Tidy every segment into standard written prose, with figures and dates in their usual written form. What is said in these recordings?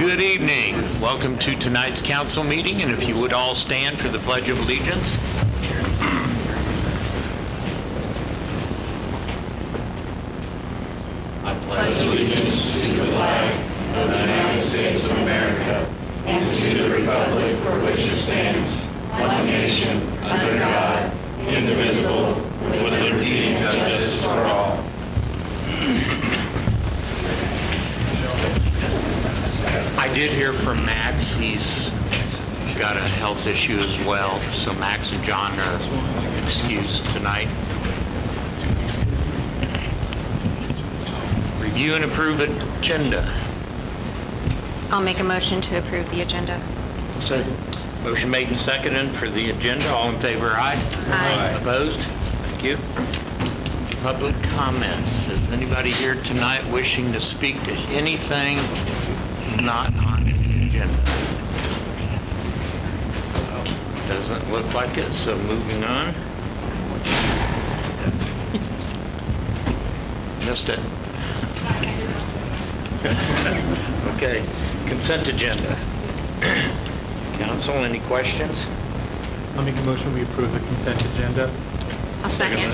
Good evening. Welcome to tonight's council meeting, and if you would all stand for the Pledge of Allegiance. I pledge allegiance to the flag of the United States of America and to the republic for which it stands, one nation, under God, indivisible, with liberty and justice for all. I did hear from Max. He's got a health issue as well, so Max and John are excused tonight. Review and approve agenda. I'll make a motion to approve the agenda. Second. Motion made and seconded for the agenda. All in favor, aye? Aye. Opposed? Thank you. Public comments. Is anybody here tonight wishing to speak to anything not on the agenda? Doesn't look like it, so moving on. Missed it. Okay, consent agenda. Council, any questions? I'll make a motion, we approve the consent agenda. I'll second.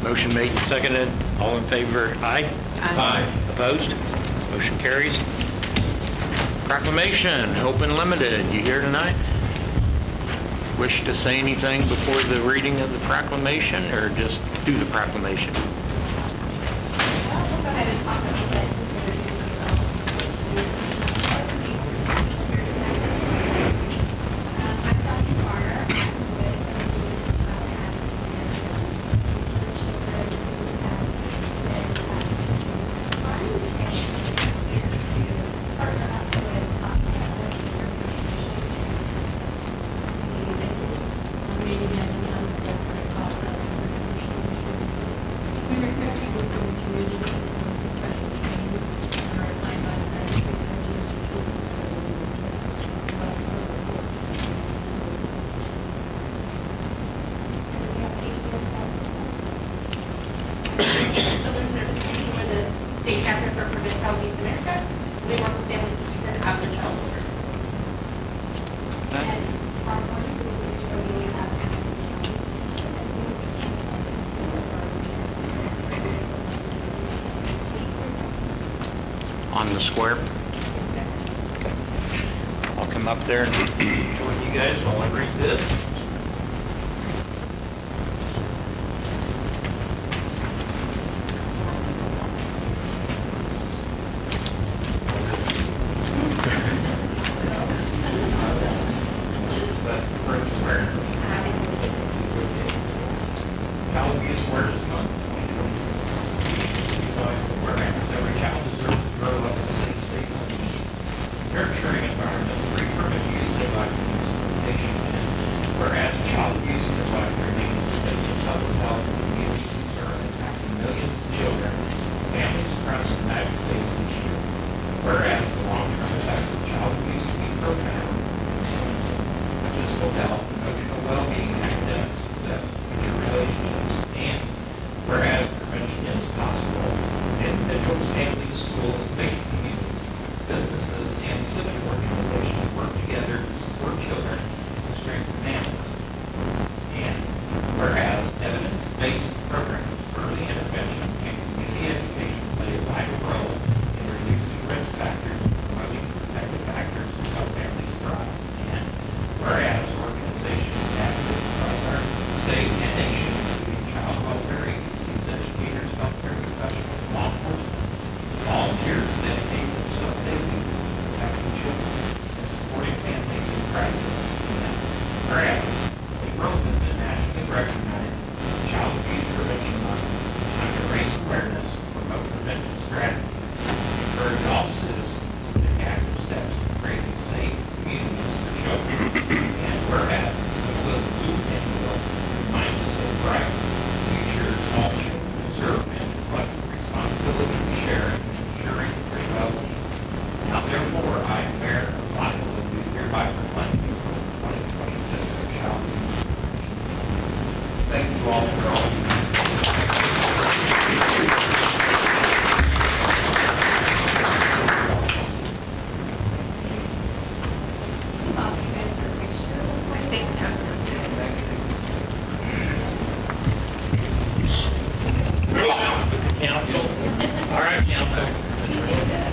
Motion made and seconded. All in favor, aye? Aye. Opposed? Motion carries. Proclamation, open limited. You here tonight? Wish to say anything before the reading of the proclamation, or just do the proclamation? State chapter for Prevent Child Abuse America. We work with families to keep them out of child order. And our morning, we will On the square? Okay. I'll come up there and join you guys while I read this. Child Abuse Awareness Month. Whereas every child deserves to grow up in a safe state, nurturing environment free from abuse, neglect, and exploitation. Whereas child abuse and neglect remains a public health and community concern impacting millions of children, families across the United States each year. Whereas the long-term effects of child abuse can be profound, influencing physical health, emotional well-being, academic success, future relationships, and whereas prevention is possible, individuals, families, schools, faith communities, businesses, and civic organizations work together to support children and strengthen families. And whereas evidence-based programs, early intervention, and community education play a vital role in reducing risk factors and promoting protective factors to help families thrive. And whereas organizations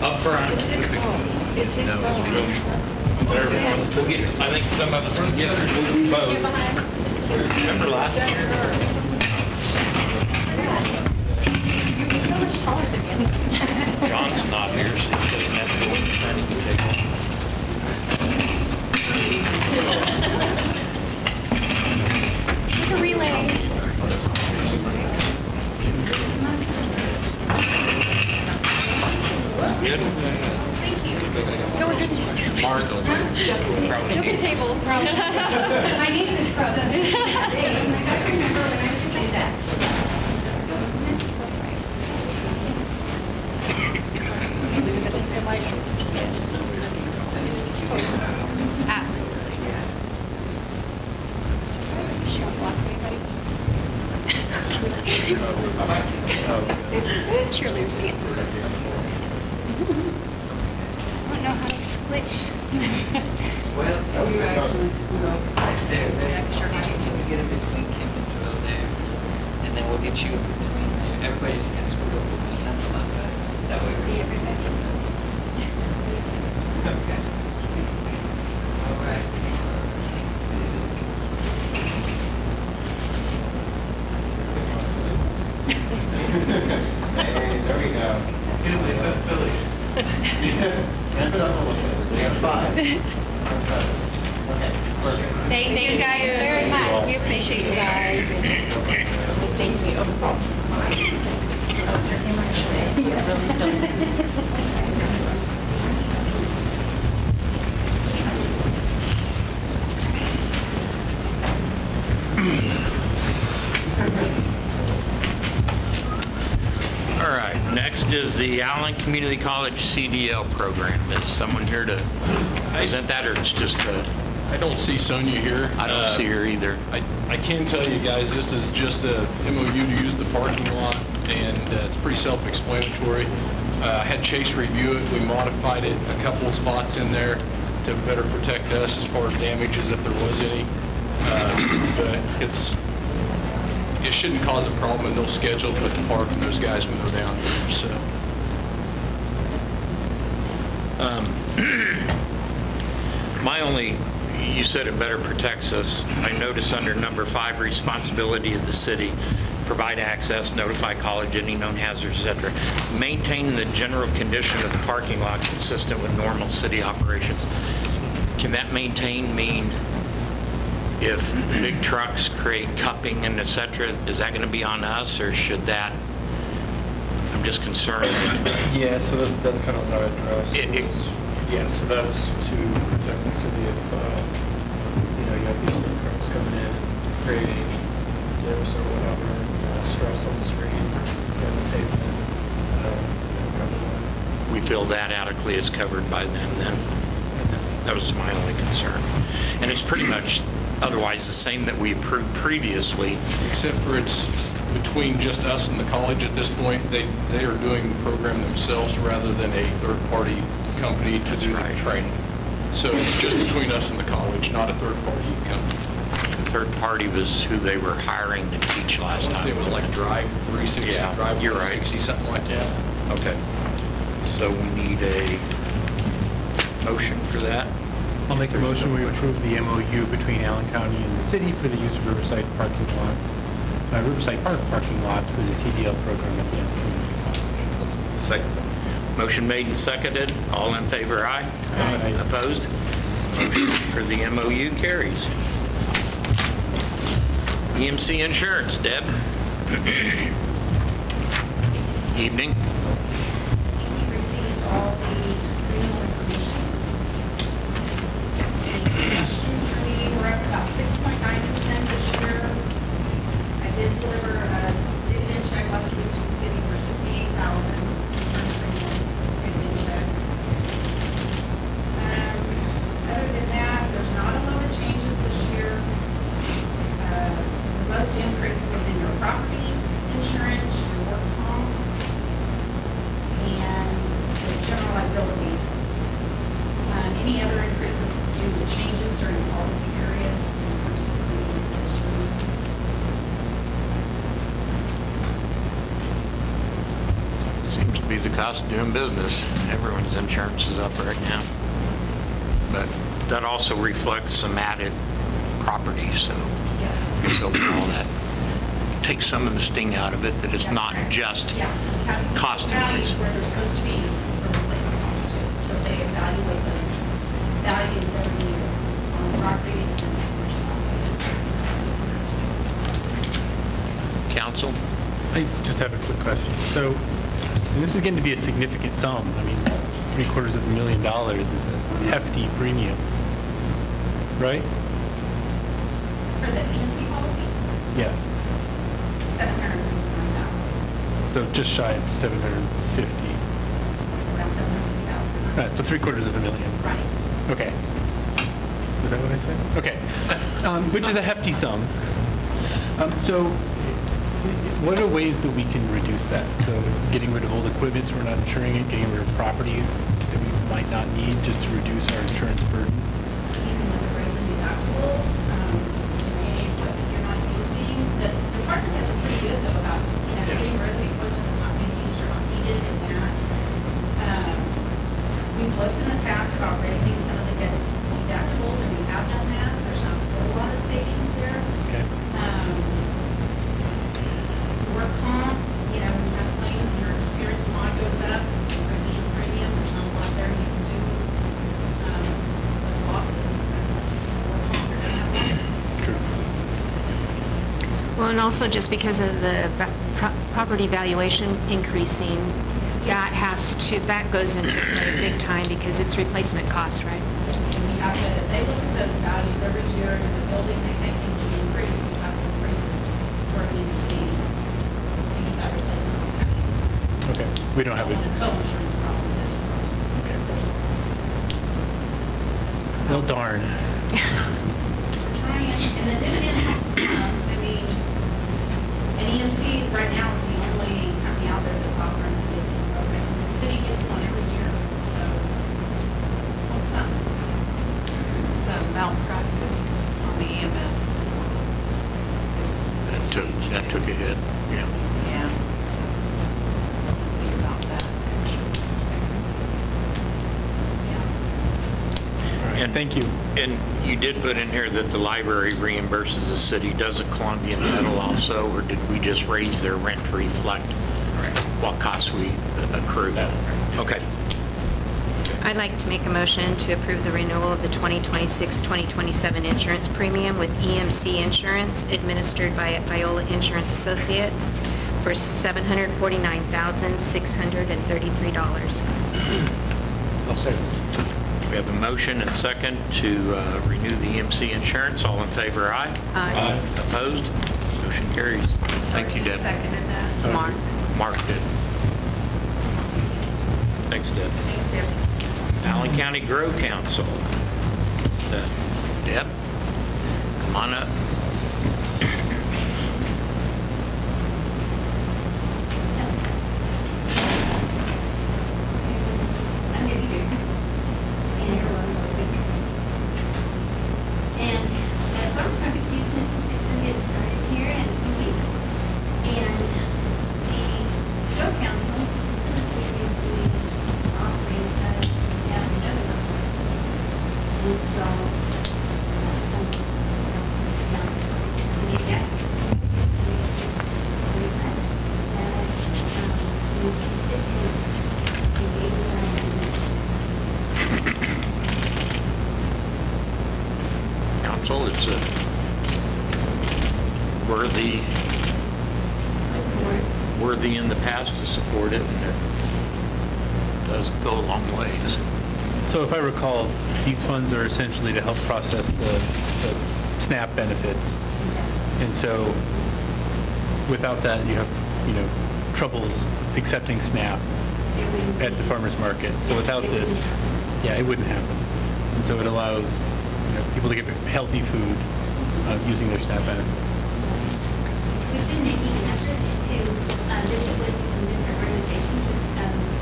Up front. It's his fault. It's his fault. We'll get, I think some of us can get, we'll do both. Remember last year? John's not here, so he doesn't have to go in front of the table. Like a relay. Good. Go with the Mark. Probably. Joking table. My niece is from. I remember when I used to do that. Absolutely, yeah. She won't block anybody. Cheerleaders to get through this. I don't know how to squish. Well, you actually scoot up right there. We'll get in between Kim and Joel there. And then we'll get you in between there. Everybody just gonna scoot up with me. That's a lot better. That way we're everybody. Okay. All right. Hey, there we go. Good, they said silly. Ramp it up a little bit. We have 5. Or 7. Okay, perfect. Thank you guys very much. We appreciate you guys. Thank you. All right, next is the Allen Community College CDL program. Is someone here to present that, or it's just a... I don't see Sonia here. I don't see her either. I can tell you guys, this is just a MOU to use the parking lot, and it's pretty self-explanatory. I had Chase review it. We modified it a couple of spots in there to better protect us as far as damages if there was any. But it shouldn't cause a problem, and they'll schedule with the parking those guys when they're down there, so. My only, you said it better protects us. I notice under number 5, responsibility of the city, provide access, notify college, any known hazards, et cetera. Maintain the general condition of the parking lot consistent with normal city operations. Can that maintain mean if big trucks create cupping and et cetera, is that going to be on us, or should that, I'm just concerned. Yeah, so that's kind of what I addressed. Yeah, so that's to protect the city if, you have these big trucks coming in, creating dips or whatever, stress on the street, and the pavement, cover that. We feel that adequately is covered by them then. That was my only concern. And it's pretty much otherwise the same that we approved previously. Except for it's between just us and the college at this point. They are doing the program themselves rather than a third-party company to do the training. So it's just between us and the college, not a third-party company. The third party was who they were hiring to teach last I time. it was like Drive 360, Yeah, Drive you're right. 160, something like that. Okay. So we need a motion for that. I'll make a motion, we approve the MOU between Allen County and the city for the use of Riverside parking lots, Riverside Park parking lot for the CDL program at the Allen Community College. Second. Motion made and seconded. All in favor, aye? Aye. Opposed? Motion for the MOU carries. EMC Insurance, Deb. Evening. We received all the renewal information. Any questions for me? We're up about 6.9% this year. I did deliver a dividend check last week to the city for $68,000. Dividend check. Other than that, there's not a lot of changes this year. The most increase was in your property insurance, your work comp, and the general liability. Any other increases was due to changes during the policy period. Seems to be the cost of doing business. Everyone's insurance is up right now. But that also reflects some added property, so Yes. all that takes some of the sting out of it, that it's not just Yeah. Having cost values increase. where they're supposed to be for replacement costs too. So they evaluate those values every year on the property and the commercial property. Council? I just have a quick question. So, and this is going to be a significant sum. I mean, $750,000 is a hefty premium, right? For the EMC policy, Yes. 759,000, So just shy of 750. around 750,000. Right, so $750,000. Right. Okay. Is that what I said? Okay. Which is a hefty sum. So what are ways that we can reduce that? So getting rid of old equipment so we're not insuring it, getting rid of properties that we might not need just to reduce our insurance burden? You can look at raising deductibles, any equipment you're not using. The department has a pretty good though about, getting rid of the equipment that's not being used or not needed and that. We've looked in the past about raising some of the deductibles and we have done that. There's not a whole lot of savings there. Okay. Work comp, when you have claims and your experience mod goes up, raises your premium, there's not a lot there you can do. Less losses, that's work comp, you're gonna have losses. True. Well, and also just because of the property valuation increasing, that goes into play big time because it's replacement costs, right? Yes, and we have to, if they look at those values every year and if the building they think needs to be increased, we have to increase it where it needs to be to get that replacement cost happening. Okay. We don't have it. A co-insurance problem. Okay. Well, darn. We're trying, and the dividend helps some. I mean, and EMC right now is the only company out there that's offering the dividend program. The city gets one every year, so helps some. The malpractice on the EMS is That took a hit, yeah. yeah, so think about that. Yeah. All right. Thank you. And you did put in here that the library reimburses the city. Does a Columbia Metal also, or did we just raise their rent to reflect what costs we accrue? Okay. I'd like to make a motion to approve the renewal of the 2026-2027 insurance premium with EMC Insurance administered by Iola Insurance Associates for $749,633. I'll second. We have a motion and second to renew the EMC insurance. All in favor, aye? Aye. Opposed? Motion carries. Thank you, Deb. Seconded that. Mark. Mark did. Thanks, Deb. Thanks, Deb. Allen County Grow Council. Deb, come on up. I'm going to be here. And everyone will be. And the farmer's market season is fixing to get started here in a few weeks. And the Grow Council is going to be offering staff and other members with dolls. To get that. Request that we sit to engage with our organization. Council, it's a worthy in the past to support it, and it does go a long ways. So if I recall, these funds are essentially to help process the SNAP benefits. And so without that, you have, troubles accepting SNAP at the farmer's market. So without this, yeah, it wouldn't happen. And so it allows, people to get healthy food using their SNAP benefits. We've been making an effort to visit with some different organizations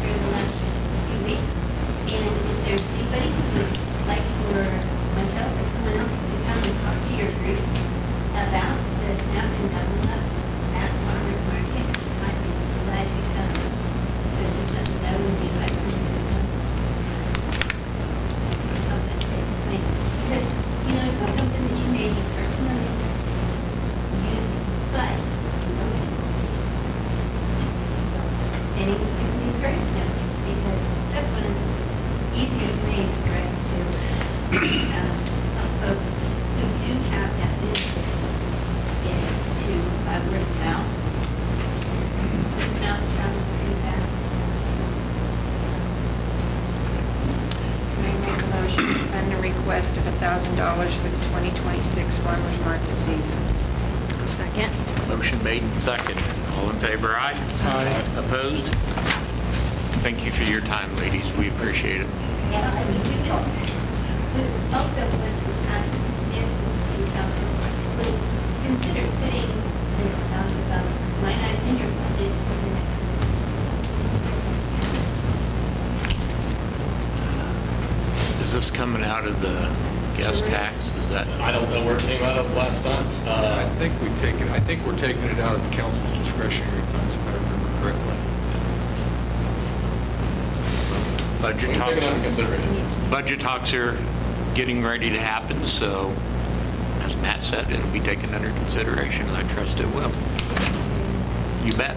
during the last few weeks. And if there's anybody who would like for myself or someone else to come and talk to your group about the SNAP and double up at farmer's market, I'd be glad to come. So just let me And a request of $1,000 for the 2026 farmers market season. Second. Motion made and second. All in favor, aye? Aye. Opposed? Thank you for your time, ladies. We appreciate it. And I mean, we don't, we also want to ask if the city council would consider putting this line item in your budget for the next. Is this coming out of the gas tax? Is that? I don't know where it came out of last time. I think we're taking it out of the council's discretionary funds, if I remember correctly. Budget We'll take it under talks, consideration. budget talks are getting ready to happen, so as Matt said, it'll be taken under consideration, and I trust it will. You bet.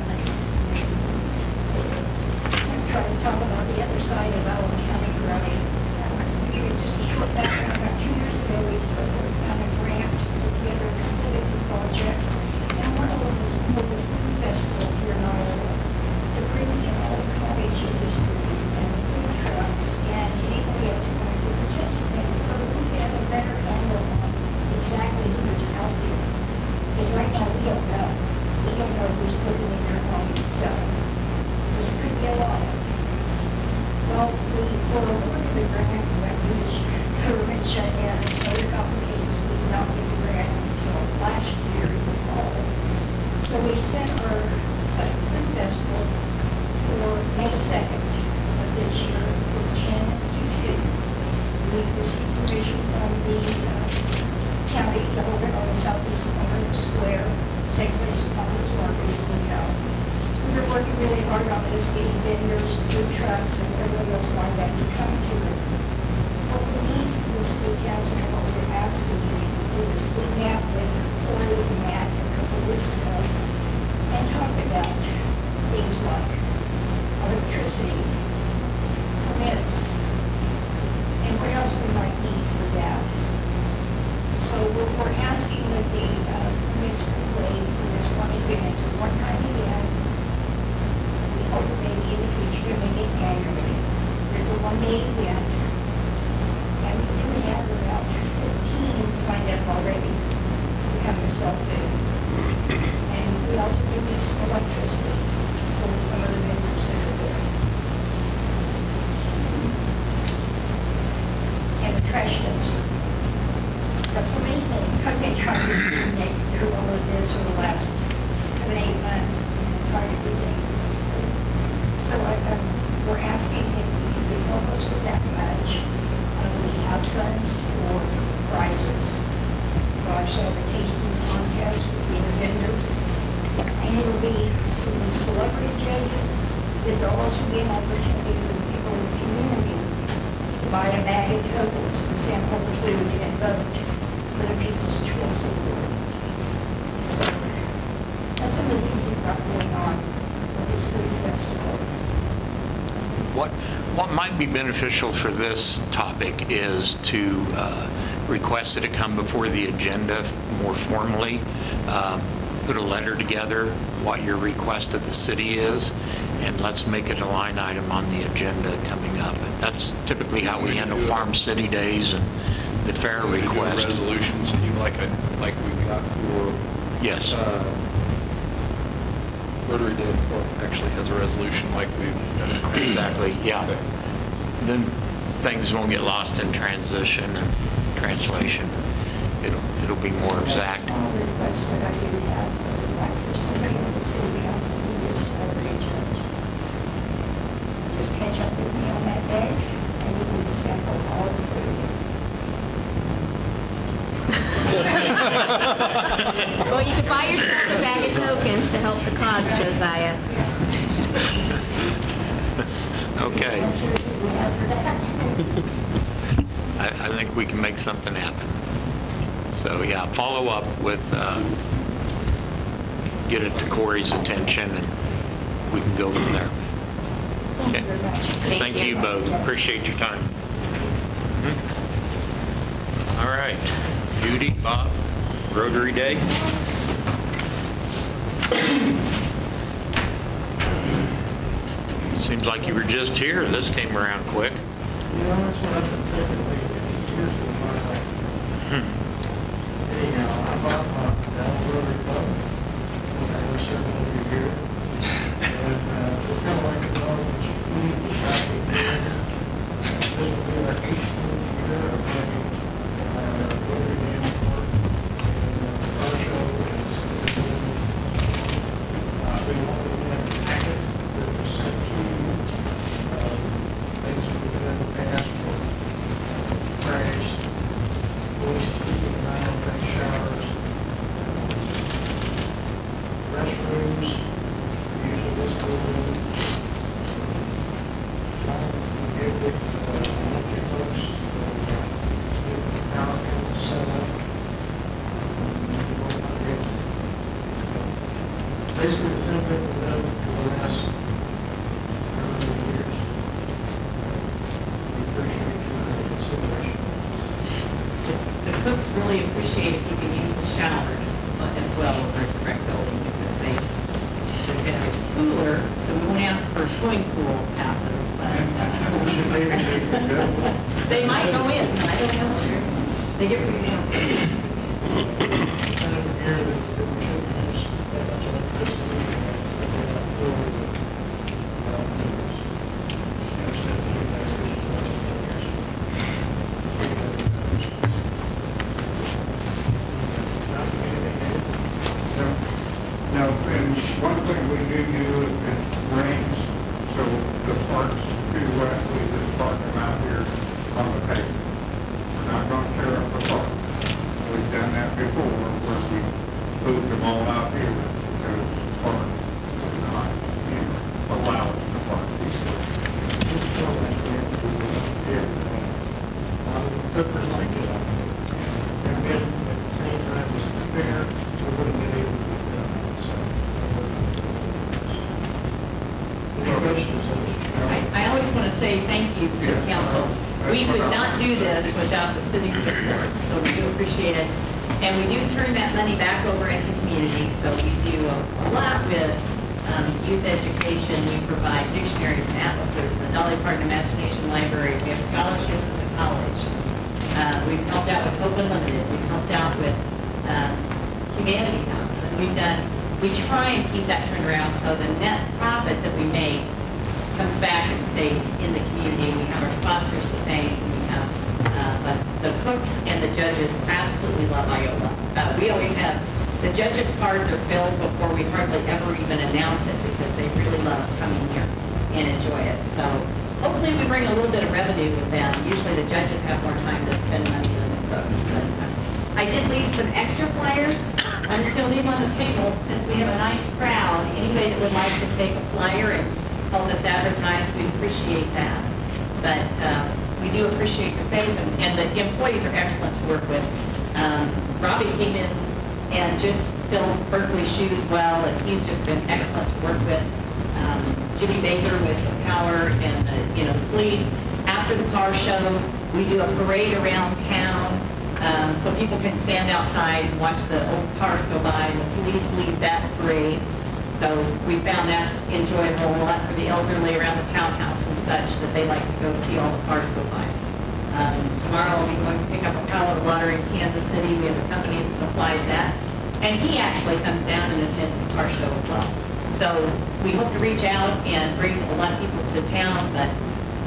Try to talk about the other side of Iola County growing. Give you just a short background. About 2 years ago, we spoke about a grant to put together a competitive project. And one of them was for the food festival here in Iola, to bring in all the cottage industries and food trucks and anybody else who wanted to participate, so that we could have a better handle on exactly who is out there. Because right now, we don't know. We don't know who's looking in their home to sell. This could be a lot. Well, we were awarded the grant, but the government shut down, and some other complications. We did not get the grant until last year in the fall. So we set our food festival for May 2nd of this year, from 10 to 2. We received permission from the county to hold it on the southeast corner of the square, same place as Farmers Market, as we know. We were working really hard on this, getting vendors, food trucks, and everybody else lined up to come to it. What we need from the city council and what we're asking you is we met with Tori and Matt a couple of weeks ago and talked about things like electricity, permits, and what else we might need for that. So we're asking that the permits be waived for this one event, a one-time event. We hope that maybe in the future we make it annually. There's a one-day event, and we do have about 15 signed up already to come to sell food. And we also do need some electricity for some of the vendors that are there. And the trash dumpster. Got so many things. I've been trying to coordinate through all of this for the last 7, 8 months, and trying to do things. So we're asking if you could help us with that much. We have funds for prizes. We'll actually have a tasting contest with the vendors. And it'll be some celebrity judges. There'll also be an opportunity for the people in the community to buy a bag of totals to sample the food and vote for the People's Choice Award. So that's some of the things we've got going on with this food festival. What might be beneficial for this topic is to request that it come before the agenda more formally. Put a letter together, what your request of the city is, and let's make it a line item on the agenda coming up. That's typically how we handle Farm City Days and the fair request. Resolutions, like we got for Yes. Rotary Day, actually has a resolution like we've. Exactly, yeah. Okay. Then things won't get lost in transition and translation. It'll be more exact. All the requests that I do have, like for somebody on the city council who is celebrity judge. Just catch up with me on that day, and you can sample all the food. Well, you could buy yourself a bag of tokens to help the cause, Josiah. Okay. I think we can make something happen. So, yeah, follow up with, get it to Corey's attention, and we can go from there. Thank Okay. you very much. Thank you both. Appreciate your time. All right. Judy, Bob, Rotary Day. Seems like you were just here. This came around quick. You know, that's what I've been thinking lately, years of my life. Anyhow, I bought my down rotary pump when I was serving over here. And it's kind of like a dog that's food, back in there. This will be our 18th year of having rotary dam work. And our show is we wanted to have a packet that was sent to you. Things that we've done in the past for trash, waste, keeping an eye on things, showers, restrooms, using this building. We get with local folks, get power cables set up. Basically the same thing we've done for the last years. We appreciate your consideration. The cooks really appreciate if you can use the showers as well over at the rec building because it's cooler, so we won't ask for swimming pool passes, but Should maybe they could go. they might go in, I don't know. They get free meals. Kind of an area that we shouldn't use that much electricity. Now, and one thing we do is it rains, so the parks too wet, we just park them out here on the pavement. We're not going to tear up the park. We've done that before, where we moved them all out here because the park is not, allowed to park people. Cookers like it. And then at the same time as the fair, we wouldn't be able to do that. So, any questions? I always want to say thank you to the council. We could not do this without the city's support, so we do appreciate it. And we do turn that money back over into the community, so we do a lot with youth education. We provide dictionaries and atlases, the Dolly Parton Imagination Library. We have scholarships at the college. We've helped out with Hope Unlimited. We've helped out with Humanity House. And we try and keep that turned around so the net profit that we make comes back and stays in the community. We have our sponsors to thank. We have, but the cooks and the judges absolutely love Iola. We always have, the judges' cards are filled before we hardly ever even announce it because they really love coming here and enjoy it. So hopefully we bring a little bit of revenue with them. Usually the judges have more time to spend money than the cooks. But I did leave some extra flyers. I'm just going to leave them on the table since we have a nice crowd. Anybody that would like to take a flyer and help us advertise, we appreciate that. But we do appreciate your faith, and the employees are excellent to work with. Robbie came in and just filled Berkeley's shoes well, and he's just been excellent to work with. Jimmy Baker with the power and the police. After the car show, we do a parade around town so people can stand outside and watch the old cars go by, and the police lead that parade. So we found that's enjoyable a lot for the elderly around the townhouse and such, that they like to go see all the cars go by. Tomorrow I'll be going to pick up a pallet of water in Kansas City. We have a company that supplies that. And he actually comes down and attends the car show as well. So we hope to reach out and bring a lot of people to town, but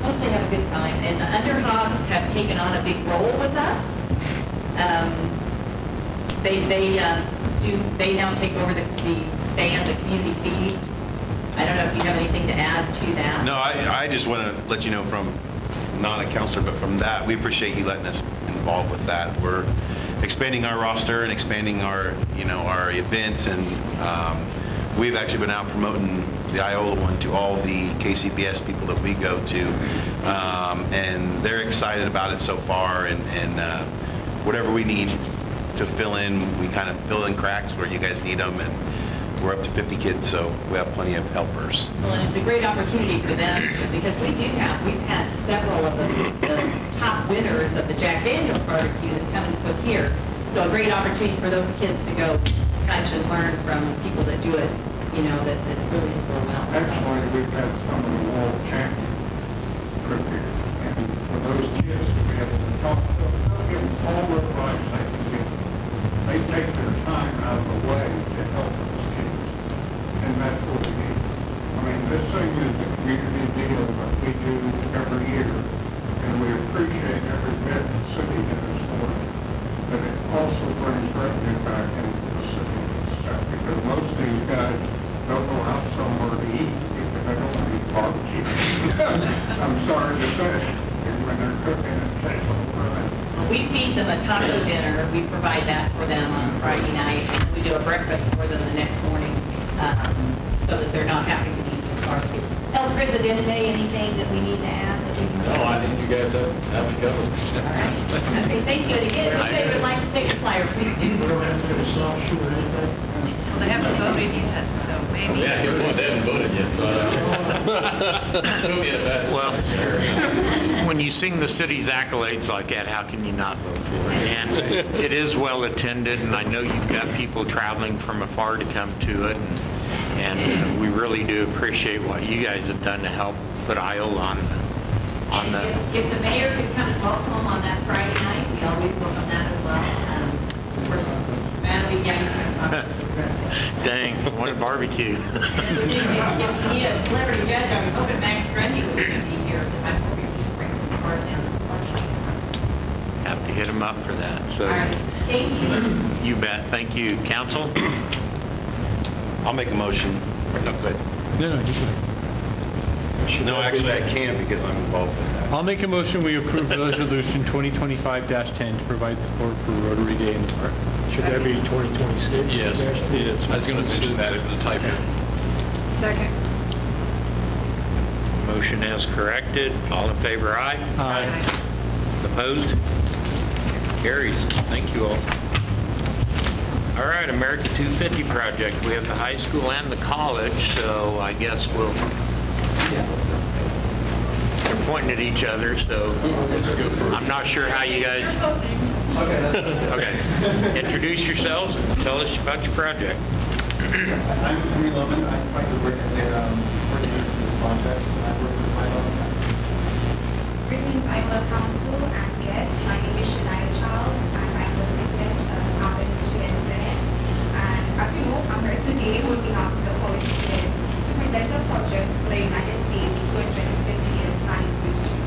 mostly have a good time. And the Underhogs have taken on a big role with us. They now take over the stand, the community feed. I don't know if you have anything to add to that. No, I just want to let you know from, not a counselor, but from that, we appreciate you letting us involved with that. We're expanding our roster and expanding our events, and we've actually been out promoting the Iola one to all the KCBS people that we go to, and they're excited about it so far, and whatever we need to fill in, we kind of fill in cracks where you guys need them, and we're up to 50 kids, so we have plenty of helpers. Well, and it's a great opportunity for them because we've had several of the top winners of the Jack Daniels barbecue that come and cook here. So a great opportunity for those kids to go touch and learn from people that do it, that really score well. Actually, we've had some of the world champions cook here, and I'm sorry to say, when they're cooking, it takes over. We feed them a taco dinner. We provide that for them on Friday night. And we do a breakfast for them the next morning so that they're not having to eat this barbecue. El Presidente, anything that we need to add? That we can No, I think you guys have it covered. All right. Okay, thank you. And again, if anybody would like to take a flyer, please do. We don't have to do a soft shoe or anything. Well, they haven't voted yet, so maybe. Yeah, good point, they haven't voted yet, so. It'll be a bad Well, scenario. when you sing the city's accolades like that, how can you not vote for it? And it is well attended, and I know you've got people traveling from afar to come to it. And we really do appreciate what you guys have done to help put Iola on the... If the mayor could come and welcome them on that Friday night, we always welcome that as well. Of course, that'll be Dang, what a barbecue. If we need a celebrity judge, I was hoping Max Grundy was going to be here because I'm hoping to bring some cars down to the park. Have to hit them up for that, All so right, thank you. you bet. Thank you. Council? I'll make a motion. No, go ahead. No, you No, actually, I can't because I'm involved with that. I'll make a motion, we approve Resolution 2025-10 to provide support for Rotary Day in the park. Should that be 2026? Yes, it is. I was going to mention that, it was a typo. Second. Motion as corrected. All in favor, aye? Aye. Opposed? Carries. Thank you all. All right, America 250 project. We have the high school and the college, so I guess we'll... They're pointing at each other, so I'm not sure how you guys... Okay. Introduce yourselves and tell us about your project. I'm Henry Loman. I currently work as a coordinator for this project. I work with Iola. Greetings, Iola Council and guests. My name is Shania Charles, and I'm the president of our Student Senate. And as you know, I'm here today on behalf of the college students to present a project for the United States 250th anniversary.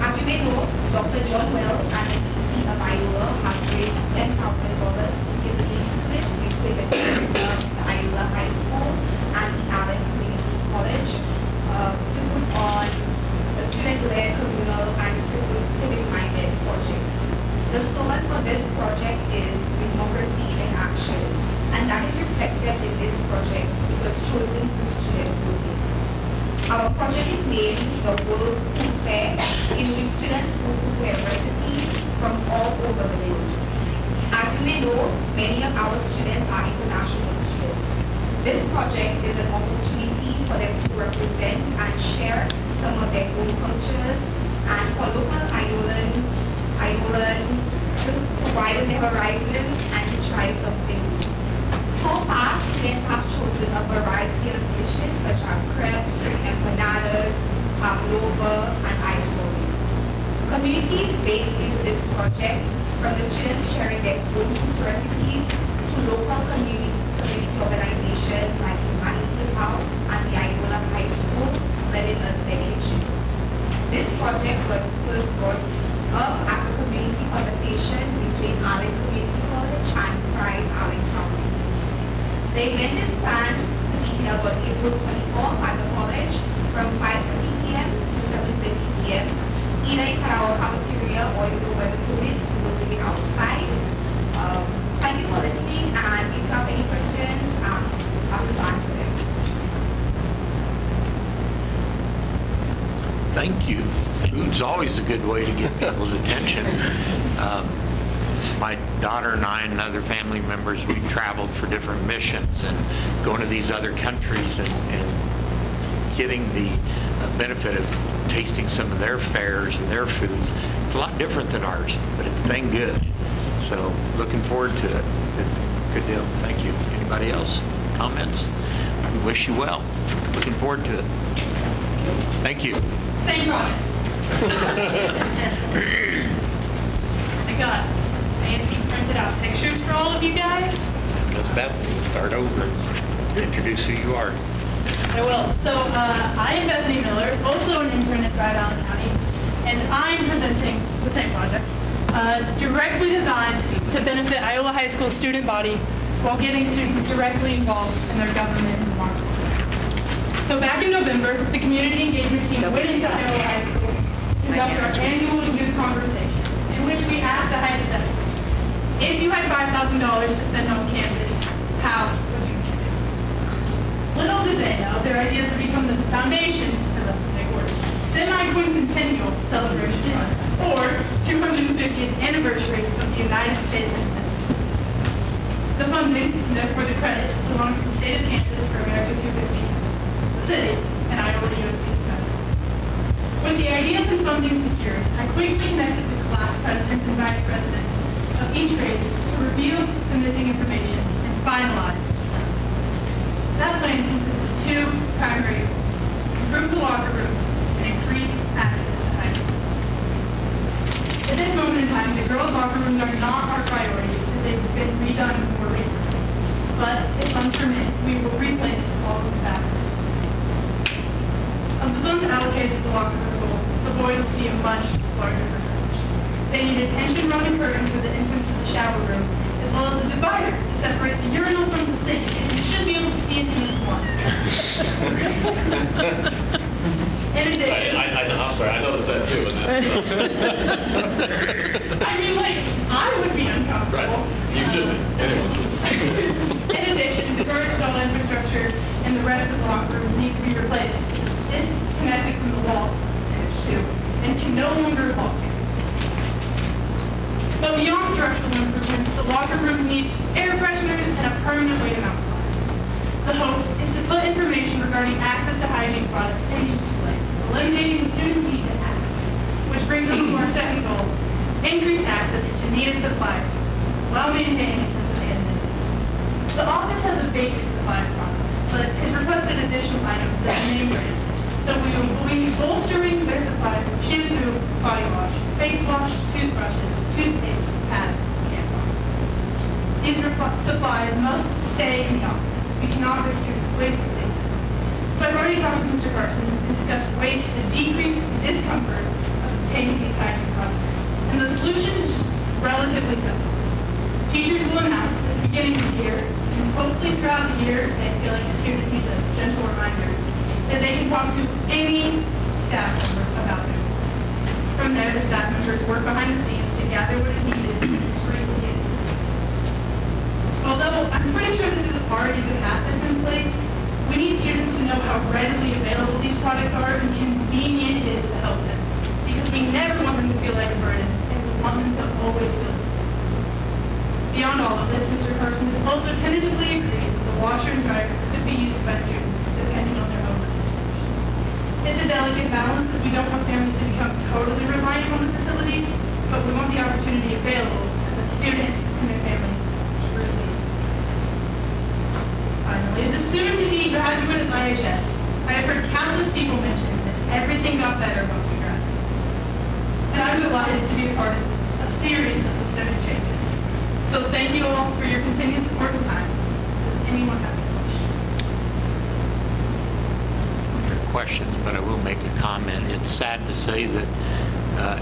As you may know, Dr. John Wells and the city of Iola have raised $10,000 to give a split between the students of the Iola High School and the Allen Community College to put on a student-led, communal, and civic-minded project. The slogan for this project is Democracy in Action, and that is reflected in this project. It was chosen through student voting. Our project is named the World Food Fair, in which students will prepare recipes from all over the world. As you may know, many of our students are international students. This project is an opportunity for them to represent and share some of their own cultures, and for local Iolan to widen their horizons and to try something new. So far, students have chosen a variety of dishes such as crepes, empanadas, pavlova, and ice rolls. Communities baked into this project, from the students sharing their own food recipes to local community organizations like Humanity House and the Iola High School lending us their kitchens. This project was first brought up as a community conversation between Allen Community College and Pride Allen County. The event is planned to be held on April 24th at the college from 5:30 p.m. to 7:30 p.m. Either it's at our cafeteria or if the weather permits, we will take it outside. Thank you for listening, and if you have any questions, I'm happy to answer them. Thank you. Food's always a good way to get people's attention. My daughter and I and other family members, we traveled for different missions and going to these other countries and getting the benefit of tasting some of their fares and their foods. It's a lot different than ours, but it's dang good. So looking forward to it. Good deal. Thank you. Anybody else? Comments? We wish you well. Looking forward to it. Thank you. Same project. I got some fancy printed out pictures for all of you guys. Ms. Bethany, start over. Introduce who you are. I will. So I am Bethany Miller, also an intern at Pride Allen County, and I'm presenting the same project, directly designed to benefit Iola High School student body while getting students directly involved in their government and democracy. So back in November, the community engagement team went into Iola High School to conduct our annual youth conversation, in which we asked a hypothetical. If you had $5,000 to spend on campus, how would you do it? Little did they know their ideas would become the foundation for the big word, semi-quincentennial celebration fund, or 250th anniversary of the United States independence. The funding, and therefore the credit, belongs to the state of Kansas for America 250, the city, and Iola USD 2000. With the ideas and funding secured, I quickly connected with class presidents and vice presidents of each grade to review the missing information and finalize the plan. That plan consists of two primary goals: improve the locker rooms and increase access to hygiene supplies. At this moment in time, the girls' locker rooms are not our priority as they've been redone more recently. But if funds permit, we will replace all of the bathrooms. Of the funds allocated to the locker room goal, the boys will see a much larger percentage. They need attention running curtains for the entrance to the shower room, as well as a divider to separate the urinal from the sink, as you should be able to see it in this one. In addition, I'm sorry, I noticed that too. I mean, like, I would be uncomfortable. Right, you should be, anyone should. In addition, the guard stall infrastructure and the rest of the locker rooms need to be replaced because it's disconnected from the wall, and can no longer walk. But beyond structural improvements, the locker rooms need air fresheners and a permanent way to mount flyers. The hope is to put information regarding access to hygiene products in these displays, eliminating the students' need to ask, which brings us to our second goal: increased access to needed supplies while maintaining a sense of anonymity. The office has a basic supply of products, but has requested additional items that are name brand. So we will be bolstering their supplies with shampoo, body wash, face wash, toothbrushes, toothpaste, pads, and tampons. These supplies must stay in the office, as we cannot risk students wasting them. So I've already talked to Mr. Carson and discussed ways to decrease the discomfort of obtaining these hygiene products. And the solution is just relatively simple. Teachers will announce at the beginning of the year, and hopefully throughout the year, if they feel like a student needs a gentle reminder, that they can talk to any staff member about their needs. From there, the staff members work behind the scenes to gather what is needed and discreetly get it to the school. Although I'm pretty sure this is already good habit that's in place, we need students to know how readily available these products are and convenient it is to help them. Because we never want them to feel like a burden, and we want them to always feel supported. Beyond all of this, Mr. Carson has also tentatively agreed that the washer and dryer could be used by students depending on their own situation. It's a delicate balance as we don't want families to become totally reliant on the facilities, but we want the opportunity available for the student and their family truly need. Finally, as a soon-to-be graduate of IHS, I have heard countless people mention that everything got better once we graduated. And I'm delighted to be a part of a series of systemic changes. So thank you all for your continued support and time. Does anyone have any questions? Questions, but I will make a comment. It's sad to say that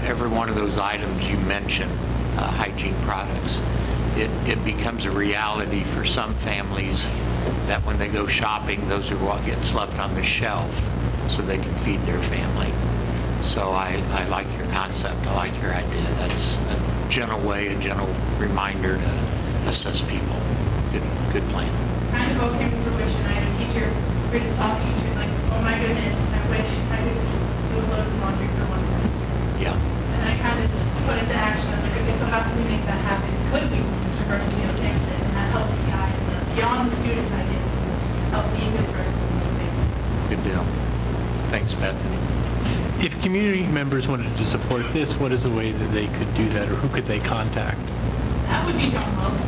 every one of those items you mentioned, hygiene products, it becomes a reality for some families that when they go shopping, those are what gets left on the shelf so they can feed their family. So I like your concept. I like your idea. That's a gentle way, a gentle reminder to assess people. Good plan. Kind of all came to fruition. I had a teacher who was talking, she was like, oh my goodness, I wish I could just do a load of laundry for one of my students. Yeah. And I kind of just put it into action. I was like, okay, so how can we make that happen? Could we, Mr. Carson, be okay with it? And that helped the guy beyond the students' ideas, just help be a good person. Good deal. Thanks, Bethany. If community members wanted to support this, what is a way that they could do that, or who could they contact? That would be John Wells.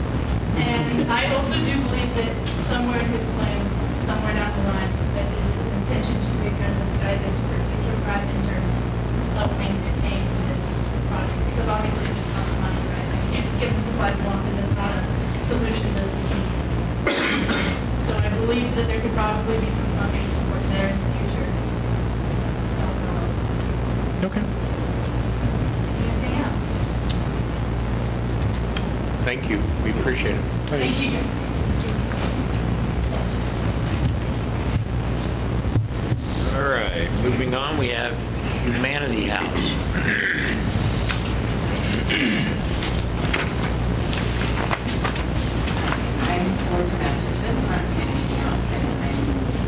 And I also do believe that somewhere in his plan, somewhere down the line, that it is his intention to return the stipend for future private interns to help maintain this project. Because obviously this costs money, right? I can't just give them supplies once and it's not a solution to this need. So I believe that there could probably be some funding support there in the future. Okay. Anything else? Thank you. We appreciate it. Thank you guys. All right, moving on, we have Humanity House. I'm George Masterson, I'm Humanity House, and I'm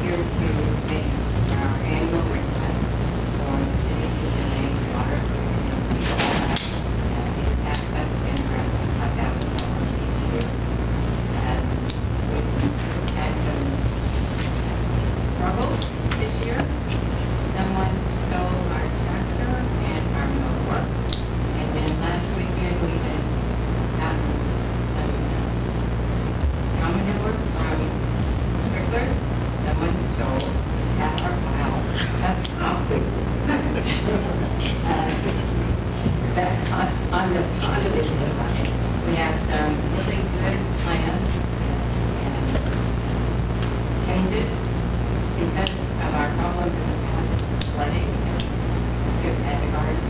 here to make our annual request for the city to donate water for the community. In the past, that's been around $5,000 each year. We've had some struggles this year. Someone stole our tractor and our mower. And then last weekend, we had gotten some common manure from sprinklers. Someone stole half our pile of concrete. On the positive side, we have some really good plans and changes because of our problems in the past with flooding at the garden.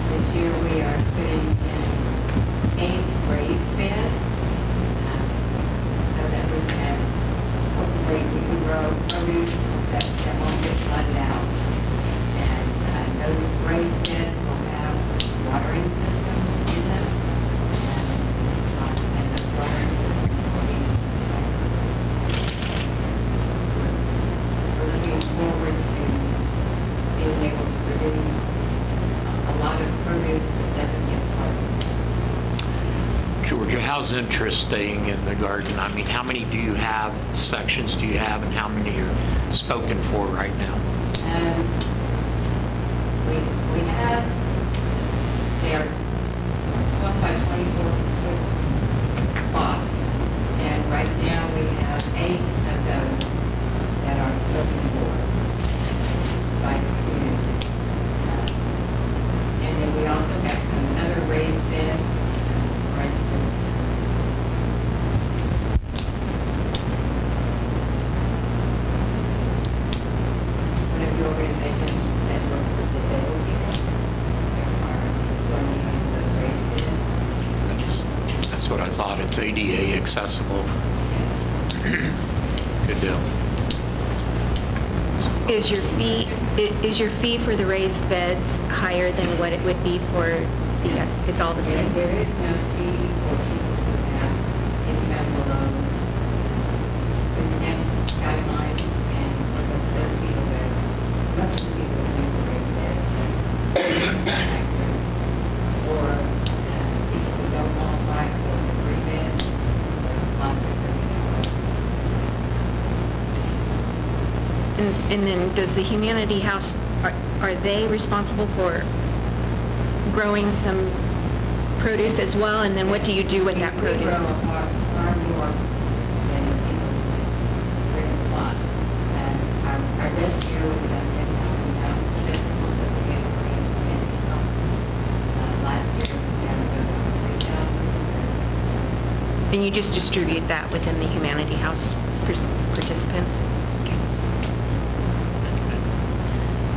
This year, we are putting in 8 raised beds so that we can, hopefully, we can grow produce that won't get flooded out. And those raised beds will have watering systems in them. And those watering systems will be we're looking forward to being able to produce a lot of produce that doesn't get flooded. Georgia, how's interest staying in the garden? I mean, how many do you have, sections do you have, and how many are spoken for right now? We have, they are 12 by 24 foot plots, and right now we have 8 of those that are spoken for by the community. And then we also have some other raised beds, for instance. One of the organizations that works with disabled people are going to use those raised beds. That's what I thought. It's ADA accessible. Good deal. Is your fee for the raised beds higher than what it would be for the, it's all the same? There is no fee for people who have income below food stamp guidelines, and for those people that, most of the people who use the raised bed, that's accurate. Or people who don't qualify for the free beds, lots of $30. And then does the Humanity House, are they responsible for growing some produce as well? And then what do you do with that produce? We grow far more than the people who just bring the plots. And our best year was about 10,000 pounds of vegetables that we gave away in income. Last year was down to about 3,000. And you just distribute that within the Humanity House participants? Okay.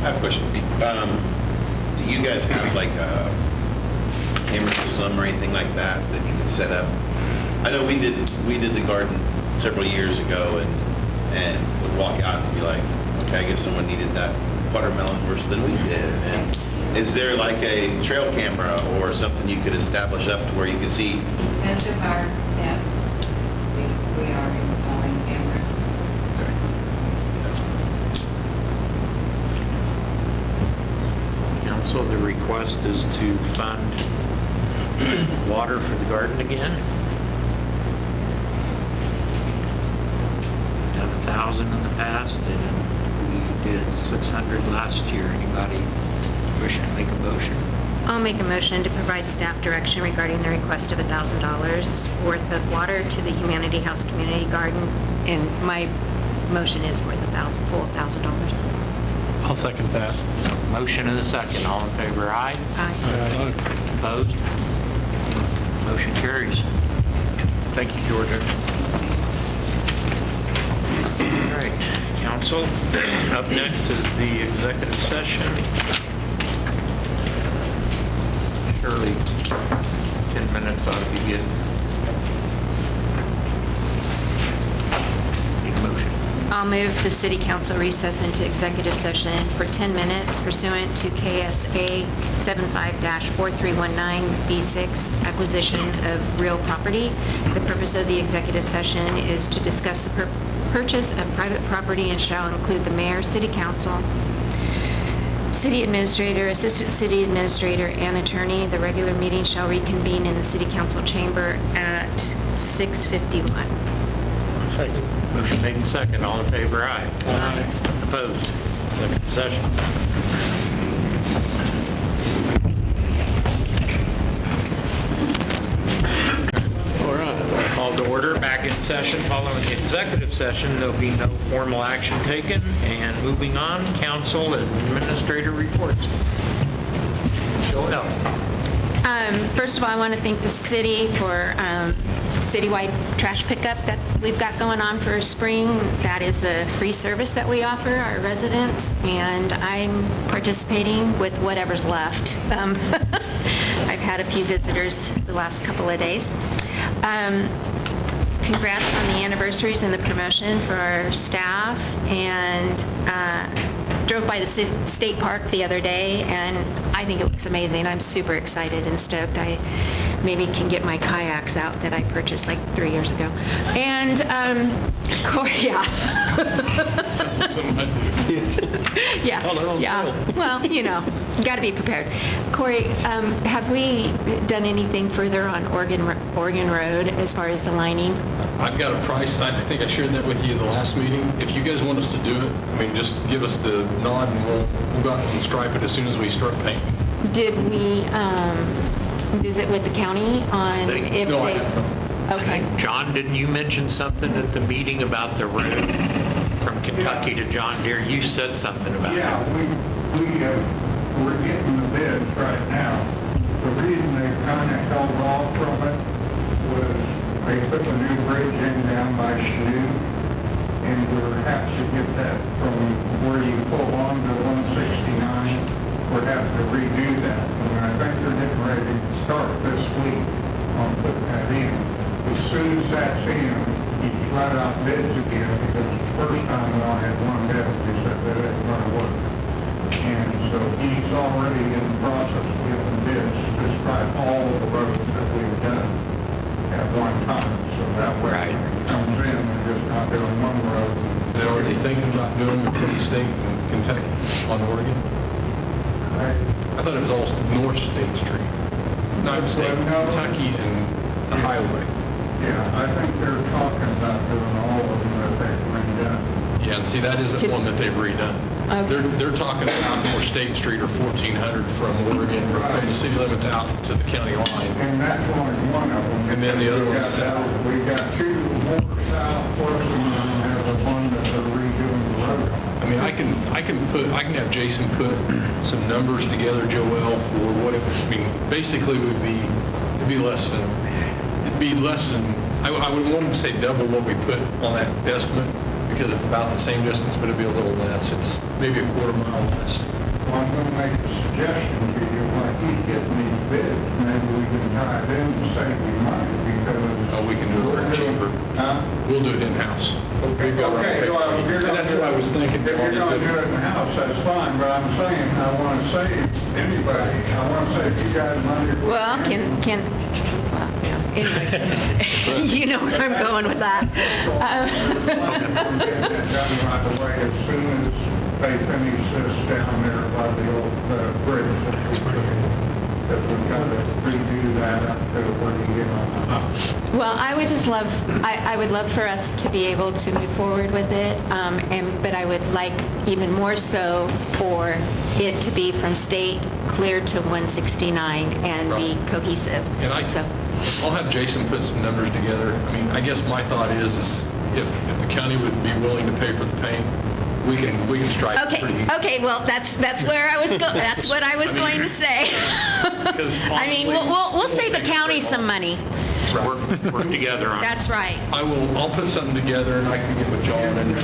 I have a question. Do you guys have like a camera system or anything like that that you can set up? I know we did the garden several years ago and would walk out and be like, okay, I guess someone needed that watermelon worse than we did. And is there like a trail camera or something you could establish up to where you can see? Because of our depths, we are installing cameras. Okay. Council, the request is to fund water for the garden again. Done 1,000 in the past, and we did 600 last year. Anybody wish to make a motion? I'll make a motion to provide staff direction regarding the request of $1,000 worth of water to the Humanity House Community Garden, and my motion is for the full $1,000. I'll second that. Motion and a second. All in favor, aye? Aye. Opposed? Motion carries. Thank you, Georgia. All right, council, up next is the executive session. Surely 10 minutes ought to be good. Need a motion. I'll move the city council recess into executive session for 10 minutes pursuant to KSA 75-4319B6, acquisition of real property. The purpose of the executive session is to discuss the purchase of private property and shall include the mayor, city council, city administrator, assistant city administrator, and attorney. The regular meeting shall reconvene in the city council chamber at 6:51. Second. Motion made and second. All in favor, aye. Aye. Opposed? Executive session. All right. Call to order. Back in session. Following the executive session, there'll be no formal action taken. And moving on, council administrator reports. Iola. First of all, I want to thank the city for citywide trash pickup that we've got going on for spring. That is a free service that we offer our residents, and I'm participating with whatever's left. I've had a few visitors the last couple of days. Congrats on the anniversaries and the promotion for our staff, and drove by the state park the other day, and I think it looks amazing. I'm super excited and stoked. I maybe can get my kayaks out that I purchased like 3 years ago. And Corey, yeah. Sounds like something I'd do. Yeah, yeah. Well, you know, got to be prepared. Corey, have we done anything further on Oregon Road as far as the lining? I've got a price, and I think I shared that with you the last meeting. If you guys want us to do it, I mean, just give us the nod, and we'll go out and stripe it as soon as we start painting. Did we visit with the county on if No, I they... haven't. Okay. John, didn't you mention something at the meeting about the road from Kentucky to John Deere? You said something about it. Yeah, we're getting the bids right now. The reason they kind of held off from it was they put the new bridge in down by Chanute, and we're having to get that from where you pull on to 169. We're having to redo that. And I think they're getting ready to start this week on putting that in. As soon as that's in, he's let out bids again, because the first time we only had one bid, we said that it ain't gonna work. And so he's already in the process of getting bids to describe all of the roads that we've done at one time. So that way, when it comes in, we're just not doing one road. They're already thinking about doing the state in Kentucky on Oregon. I thought it was all North State Street. Not State, Kentucky and the highway. Yeah, I think they're talking about doing all of them that they've redone. Yeah, and see, that isn't one that they've redone. Okay. They're talking about North State Street or 1400 from Oregon, or from the city limits out to the county line. And that's only one of them. And then the other one's south. We've got two more south, plus we have the one that they're redoing the road on. I mean, I can have Jason put some numbers together, Joel, for what it, I mean, basically it'd be less than, I would want to say double what we put on that estimate, because it's about the same distance, but it'd be a little less. It's maybe a quarter mile less. Well, I'm gonna make a suggestion to you, like he's getting these bids, maybe we can tie it in and save you money, because. Oh, we can do it a little cheaper. Huh? We'll do it in-house. Okay, well, if you're And gonna that's do what I it- was thinking. If you're gonna do it in the house, that's fine, but I'm saying, I wanna save anybody, I wanna save you guys money. Well, well, yeah. Anyways, you know where I'm going with that. We're getting that done right away as soon as they finish this down there by the old bridge. Because we've got to redo that up to where you get on the house. Well, I would love for us to be able to move forward with it, but I would like even more so for it to be from state clear to 169 and be cohesive. And So, I'll have Jason put some numbers together. I mean, I guess my thought is if the county would be willing to pay for the paint, we can strike it pretty easy. okay, well, that's where I was that's what I was going to say. Because I mean, honestly, we'll save the county some money. Work together on it. That's right. I'll put something together and I can get with John and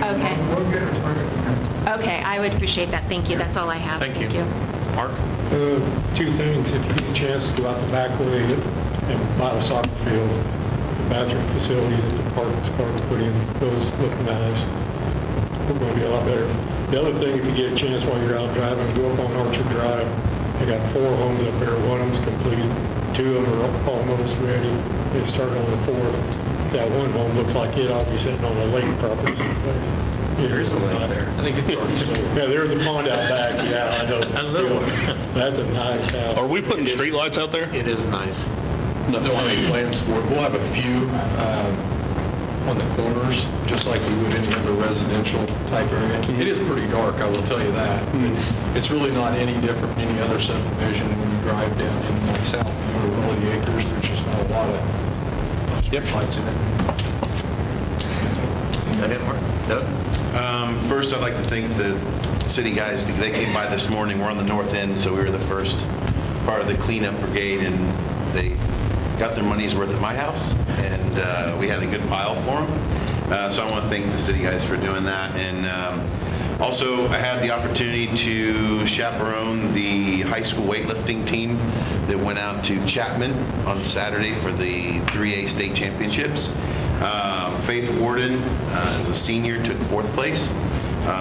Okay. We'll get it for you. Okay, I would appreciate that. Thank you. That's all I have. Thank you. Mark? Two things, if you get a chance to go out the back way and buy the soccer fields, bathroom facilities at the parks put in. Those look nice. We're going to be a lot better. The other thing, if you get a chance while you're out driving, go up on Orchard Drive. They got 4 homes up there. One of them's completed. 2 of them are almost ready. They started on the 4th. That one home looks like it ought to be sitting on a lake property someplace. There is a lake there. I think it's already sold. Yeah, there's a pond out back. Yeah, I know. That's a nice house. Are we putting streetlights out there? It is nice. No, any plans for it. We'll have a few on the corners, just like we would any other residential type area. It is pretty dark, I will tell you that. It's really not any different than any other subdivision when you drive down in like Southview or Willie Acres. There's just not a lot of lights in it. Is that it, Mark? Doug? First, I'd like to thank the city guys. They came by this morning. We're on the north end, so we were the first part of the cleanup brigade, and they got their money's worth at my house, and we had a good pile for them. So I want to thank the city guys for doing that. And also, I had the opportunity to chaperone the high school weightlifting team that went out to Chapman on Saturday for the 3A state championships. Faith Warden is a senior, took 4th place.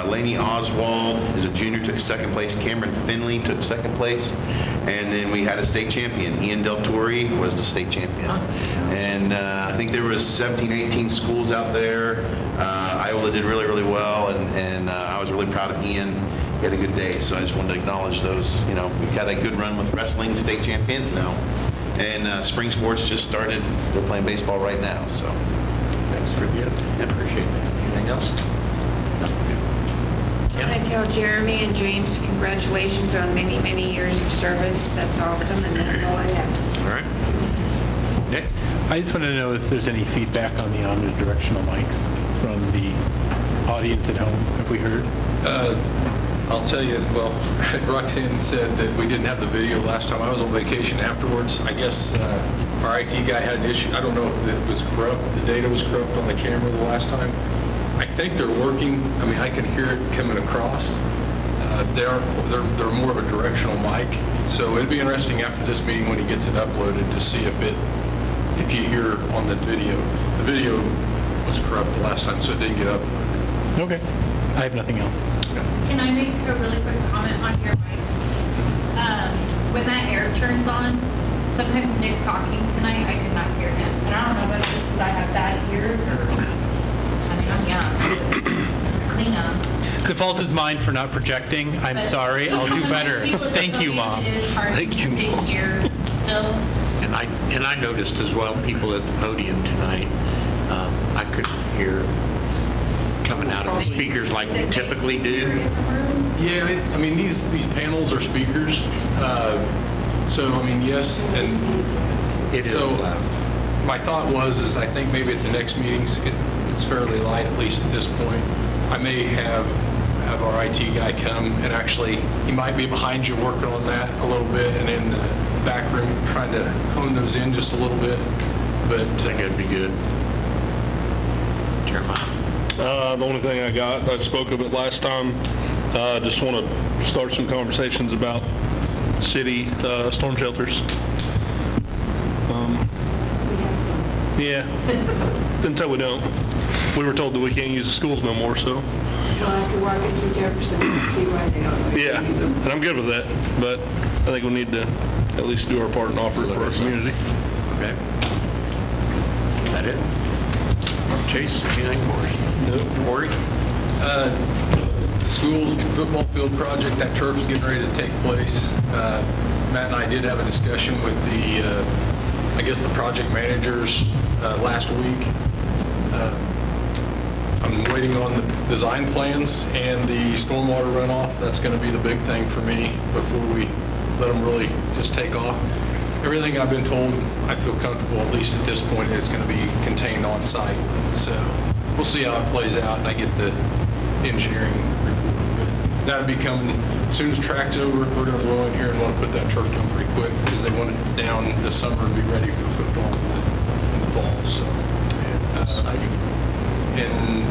Lainey Oswald is a junior, took 2nd place. Cameron Finley took 2nd place. And then we had a state champion. Ian Del Torre was the state champion. And I think there was 17 or 18 schools out there. Iola did really, really well, and I was really proud of Ian. He had a good day, so I just wanted to acknowledge those. You know, we've had a good run with wrestling state champions now. And spring sports just started. They're playing baseball right now, so. Thanks for it. I appreciate that. Anything else? I tell Jeremy and James congratulations on many, many years of service. That's awesome, and that's all I have. All right. Nick? I just want to know if there's any feedback on the omnidirectional mics from the audience at home. Have we heard? I'll tell you, well, Roxanne said that we didn't have the video last time. I was on vacation afterwards. I guess our IT guy had an issue. I don't know if it was corrupt, the data was corrupt on the camera the last time. I think they're working. I mean, I can hear it coming across. They're more of a directional mic. So it'd be interesting after this meeting when he gets it uploaded to see if you hear on the video. The video was corrupt the last time, so it didn't get uploaded. Okay. I have nothing else. Can I make a really quick comment on your mics? When that air turns on, sometimes Nick talking tonight, I could not hear him. And I don't know if it's just because I have bad ears or, I mean, I'm young. Clean up. The fault is mine for not projecting. I'm sorry. I'll do better. Thank you, Mom. It is hard to hear still. And I noticed as well, people at the podium tonight, I couldn't hear coming out of the speakers like we typically do. Yeah, I mean, these panels are speakers. So, I mean, yes, and It is so loud. my thought is I think maybe at the next meetings, it's fairly light, at least at this point. I may have our IT guy come, and actually, he might be behind you working on that a little bit, and in the back room trying to hone those in just a little bit. But I think that'd be good. Jeremiah? The only thing I spoke of it last time. Just want to start some conversations about city storm shelters. Yeah, until we don't. We were told that we can't use the schools no more, so. You'll have to walk it through Jefferson and see why they don't like to Yeah, use them. and I'm good with that, but I think we need to at least do our part and offer it for our community. Okay. Is that it? Chase, anything for us? No. Corey? Schools football field project, that turf's getting ready to take place. Matt and I did have a discussion with I guess the project managers last week. I'm waiting on the design plans and the stormwater runoff. That's going to be the big thing for me before we let them really just take off. Everything I've been told, I feel comfortable, at least at this point, it's going to be contained on site. So we'll see how it plays out, and I get the engineering report. That'll be coming, as soon as track's over, we're going to roll in here and want to put that turf down pretty quick, because they want it down this summer and be ready for football in the fall, so. And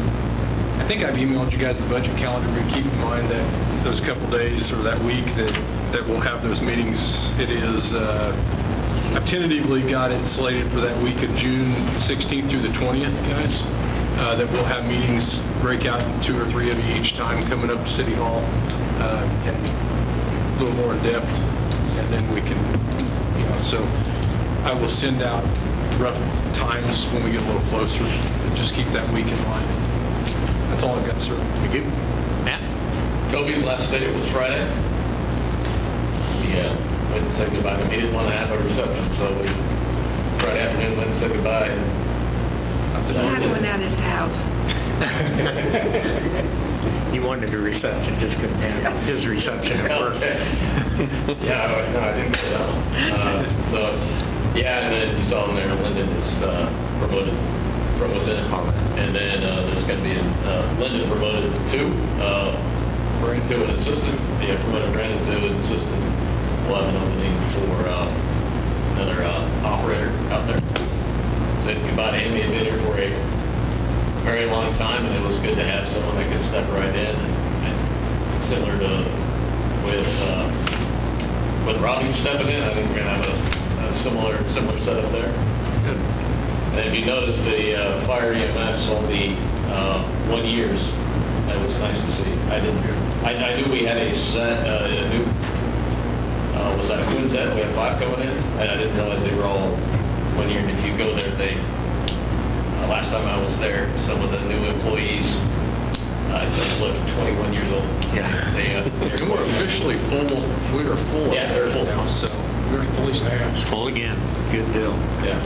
I think I've emailed you guys the budget calendar, but keep in mind that those couple days or that week that we'll have those meetings, it is I've tentatively got it slated for that week of June 16th through the 20th, guys, that we'll have meetings, break out 2 or 3 of you each time coming up to City Hall, and a little more in depth, and then we can, so I will send out rough times when we get a little closer, and just keep that week in line. That's all I've got, sir. Thank you. Matt? Toby's last day was Friday. He went and said goodbye to me. He didn't want to have a reception, so we, Friday afternoon, went and said goodbye. And He had one at his house. He wanted a reception, just couldn't have his reception at work. Okay. Yeah, no, I didn't get that one. So, yeah, and then you saw him there, Lyndon is promoted from within. And then there's going to be, Lyndon promoted to an assistant. Yeah, promoted Brandon to an assistant. We'll have an opening for another operator out there. Said goodbye to him. He had been here for a very long time, and it was good to have someone that could step right in. And similar to with Robbie stepping in, I think we're going to have a similar setup there. Good. And if you notice the fire EMS on the 1 years, that was nice to see. I knew we had a new. Was that a quintet? We had 5 coming in, and I didn't realize they were all 1 year. And if you go there, last time I was there, some of the new employees just look 21 years old. Yeah. We're officially full. We are full. Yeah, they're full now, so we're fully staffed. It's full again. Good deal. Yeah.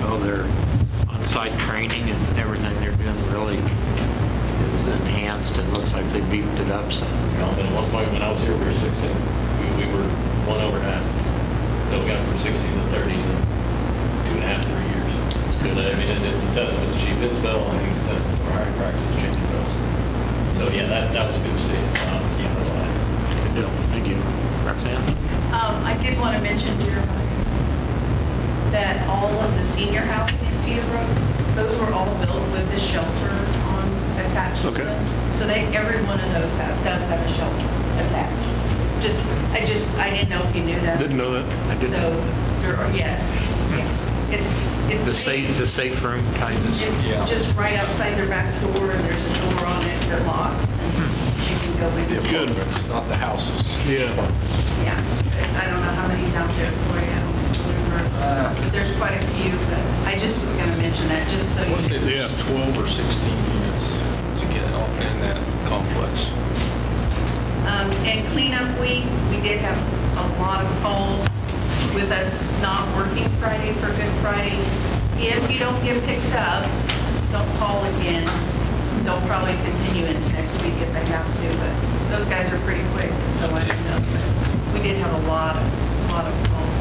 Oh, their on-site training and everything they're doing really is enhanced and looks like they beefed it up some. And at one point when I was here, we were 16. We were 1 over half. So we got from 16 to 30 in 2.5, 3 years. Because I mean, it's a testament to Chief Isbell. I think it's a testament to hiring practices changing those. So yeah, that was good to see. Yeah, that's all I have. Good deal. Thank you. Roxanne? I did want to mention, Jeremiah, that all of the senior housing in Cedar Brook, those were all built with the shelter attached to them. So every one of those does have a shelter attached. I didn't know if you knew that. Didn't know that. I didn't. So there are, yes. It's The safe room kind of. It's just right outside their back door, and there's a door on it that locks, and you can go in. The apartments, not the houses. Yeah. Yeah, I don't know how many's out there for you. There's quite a few, but I just was going to mention that, just so I you want to say there's 12 or 16 units to get in that complex. And cleanup week, we did have a lot of calls with us not working Friday for Good Friday. If you don't get picked up, don't call again. They'll probably continue into next week if they have to, but those guys are pretty quick, so I don't know. We did have a lot of calls.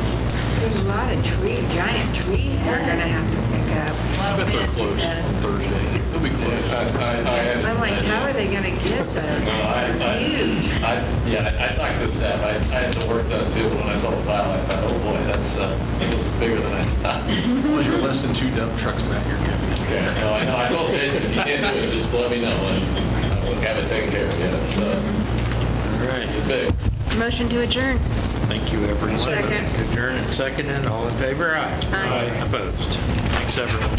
There's a lot of giant trees they're going to have to pick up. I bet they're closed on Thursday. They'll be closed. I'm like, how are they going to get those? No, Huge. I talked to the staff. I had some work done too. When I saw the pile, I thought, oh boy, it was bigger than I thought. As long as you're less than 2 dump trucks, Matt, you're good. Okay. No, I know. I told Jason, if you can't do it, just let me know and we'll have it taken care of. Yeah, All right. it's big. Motion to adjourn. Thank you, everyone. Second. Adjourn and seconded. All in favor? Aye. Aye. Opposed? Thanks, everyone.